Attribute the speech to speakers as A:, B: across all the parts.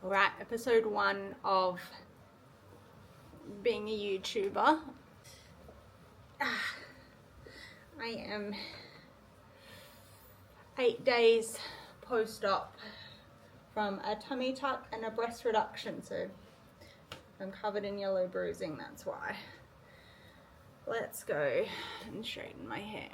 A: Alright, episode 1 of being a YouTuber. I am 8 days post-op from a tummy tuck and a breast reduction, so I'm covered in yellow bruising, that's why. Let's go and straighten my hair.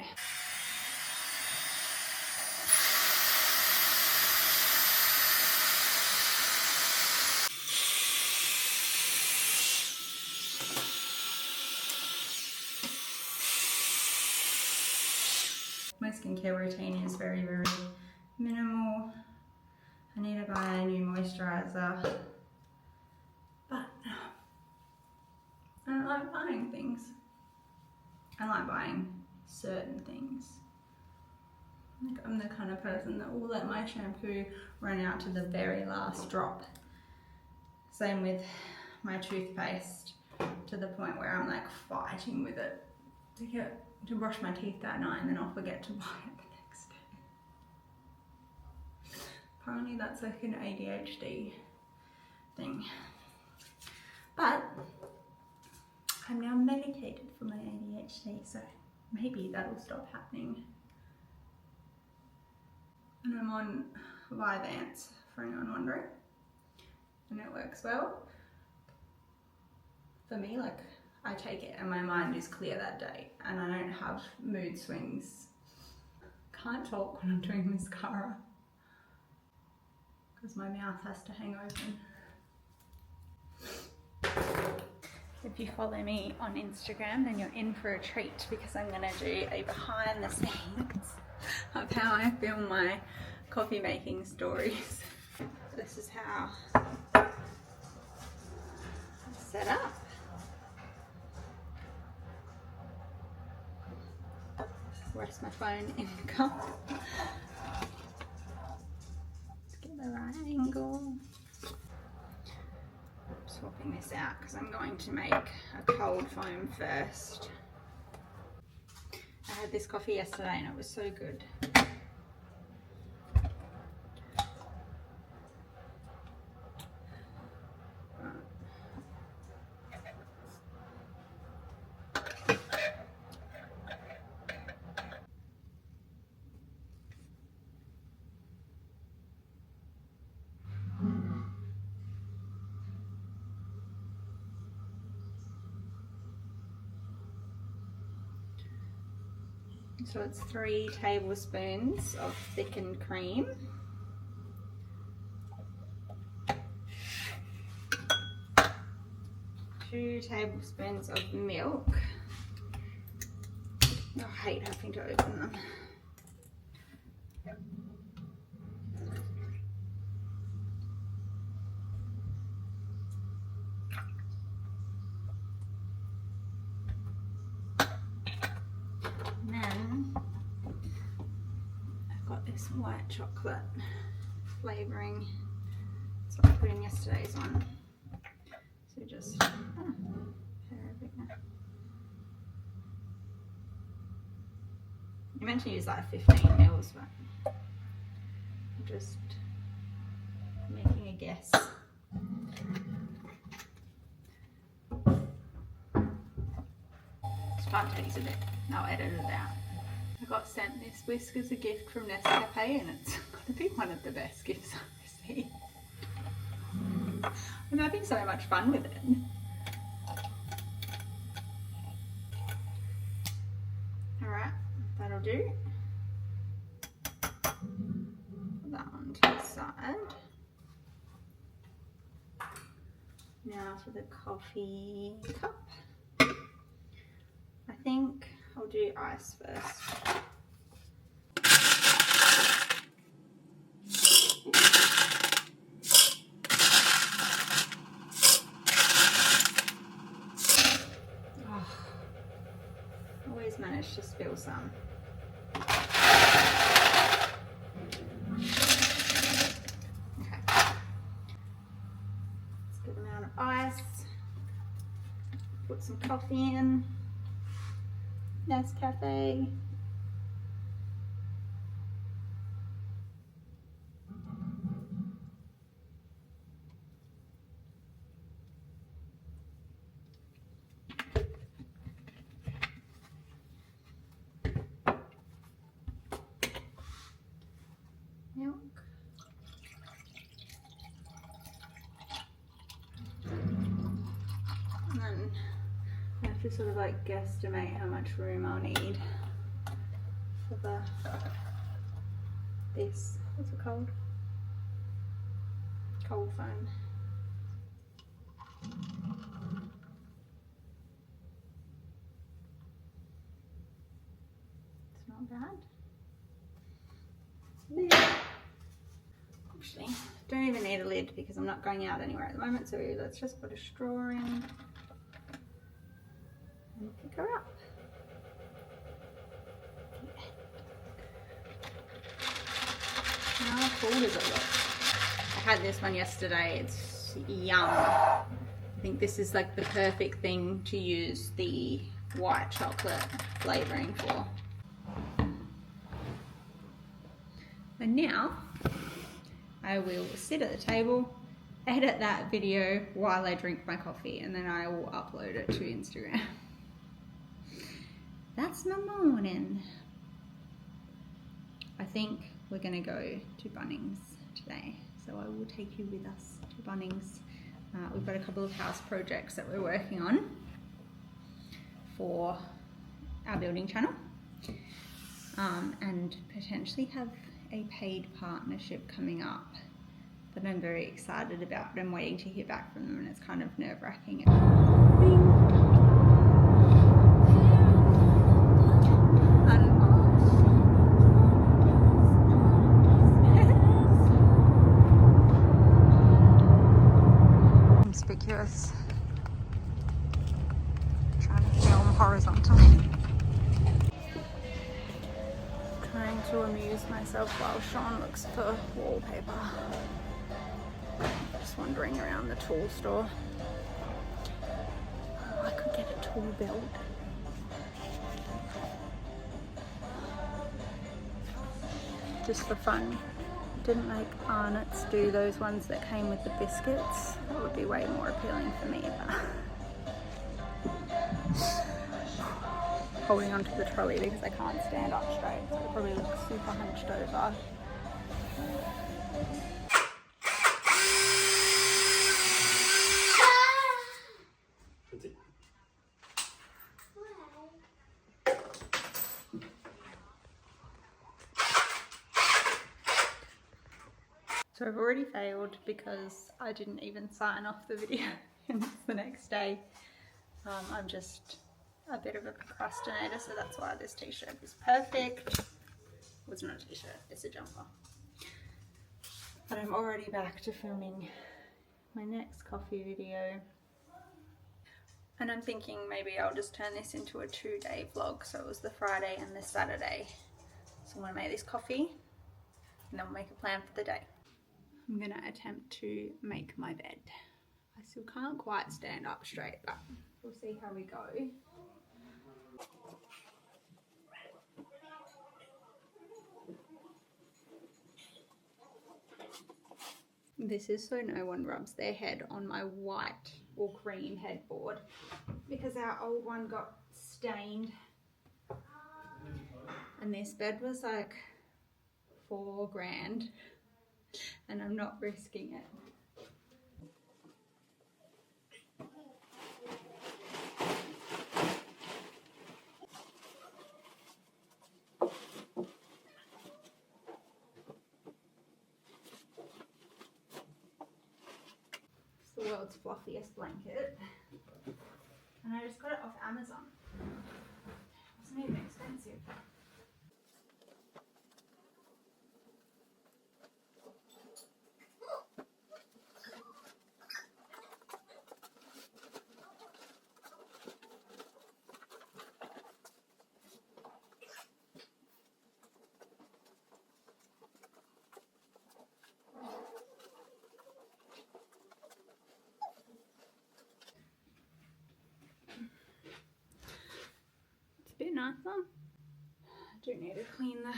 A: My skincare routine is very minimal. I need to buy a new moisturizer, but I don't like buying things. I like buying certain things. Like, I'm the kind of person that will let my shampoo run out to the very last drop. Same with my toothpaste, to the point where I'm like fighting with it to brush my teeth that night, and then I'll forget to buy it the next day. Apparently that's like an ADHD thing. But I'm now medicated for my ADHD, so maybe that'll stop happening. And I'm on Vyvanse, for anyone wondering, and it works well. For me, like, I take it and my mind is clear that day, and I don't have mood swings. Can't talk when I'm doing mascara because my mouth has to hang open. If you follow me on Instagram, then you're in for a treat, because I'm gonna do a behind the scenes of how I film my coffee making stories. This is how it's set up. Rest my phone in the cup. Let's get the right angle. I'm swapping this out because I'm going to make a cold foam first. I had this coffee yesterday and it was so good. So it's 3 tablespoons of thickened cream. Two tablespoons of milk. Oh, I hate having to open them. And then I've got this white chocolate flavouring. That's what I put in yesterday's one. So just you meant to use like 15 mils, but I'm just making a guess. This time takes a bit. I'll edit it out. I got sent this whisk as a gift from Nescafe, and it's got to be one of the best gifts I've received. I'm having so much fun with it. Alright, that'll do. Put that one to the side. Now for the coffee cup. I think I'll do ice first. Always manage to spill some. Okay. That's a good amount of ice. Put some coffee in. Nescafe. to sort of like guesstimate how much room I'll need for this, what's it called? Cold foam. It's not bad. Lid. Actually, don't even need a lid because I'm not going out anywhere at the moment, so let's just put a straw in and pick her up. How cool does it look? I had this one yesterday, it's yum. I think this is like the perfect thing to use the white chocolate flavouring for. And now I will sit at the table, edit that video while I drink my coffee, and then I will upload it to Instagram. That's my morning. I think we're gonna go to Bunnings today, so I will take you with us to Bunnings. We've got a couple of house projects that we're working on for our building channel, and potentially have a paid partnership coming up that I'm very excited about, but I'm waiting to hear back from them, and it's kind of nerve-wracking. Conspicuous. Trying to film horizontally. Trying to amuse myself while Sean looks for wallpaper. Just wandering around the tool store. Oh, I could get a tool belt. Just for fun. Didn't make Arnott's do those ones that came with the biscuits. That would be way more appealing for me, but holding onto the trolley because I can't stand up straight, so I probably look super hunched over. So I've already failed because I didn't even sign off the video and it's the next day. I'm just a bit of a procrastinator, so that's why this t-shirt is perfect. Well, it's not a t-shirt, it's a jumper. But I'm already back to filming my next coffee video. And I'm thinking maybe I'll just turn this into a 2-day vlog. So it was the Friday and the Saturday. So I'm gonna make this coffee and then we'll make a plan for the day. I'm gonna attempt to make my bed. I still can't quite stand up straight, but we'll see how we go. This is so no one rubs their head on my white or cream headboard because our old one got stained. And this bed was like $4,000 and I'm not risking it. It's the world's fluffiest blanket. And I just got it off Amazon. It wasn't even expensive. A bit nicer. I do need to clean the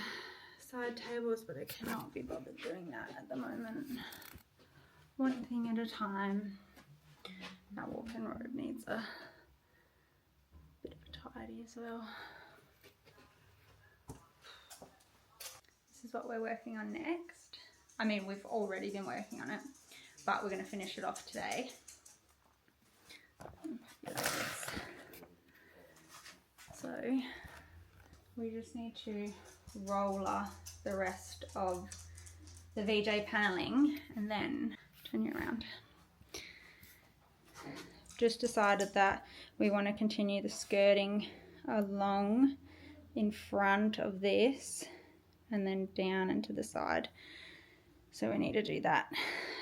A: side tables, but I cannot be bothered doing that at the moment. One thing at a time. That walk-in robe needs a bit of a tidy as well. This is what we're working on next. I mean, we've already been working on it, but we're going to finish it off today. So we just need to roller the rest of the VJ paneling and then turn you around. Just decided that we want to continue the skirting along in front of this and then down and to the side. So we need to do that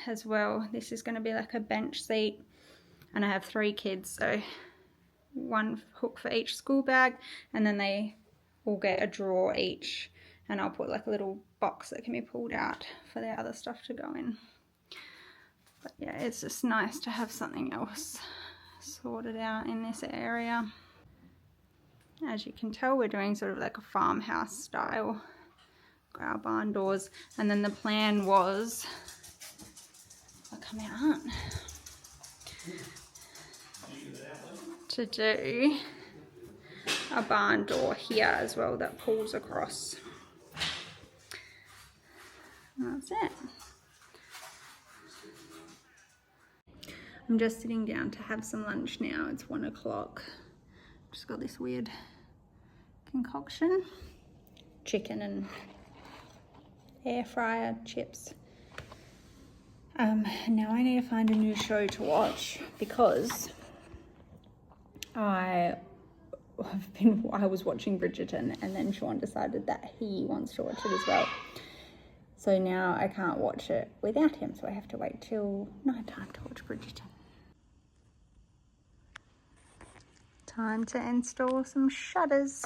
A: as well. This is going to be like a bench seat, and I have 3 kids, so 1 hook for each school bag, and then they all get a drawer each, and I'll put like a little box that can be pulled out for their other stuff to go in. But yeah, it's just nice to have something else sorted out in this area. As you can tell, we're doing sort of like a farmhouse style, our barn doors, and then the plan was, I'll come out, to do a barn door here as well that pulls across. And that's it. I'm just sitting down to have some lunch now. It's 1 o'clock. Just got this weird concoction, chicken and air fryer chips. Now I need to find a new show to watch because I was watching Bridgerton, and then Sean decided that he wants to watch it as well. So now I can't watch it without him, so I have to wait till night time to watch Bridgerton. Time to install some shutters.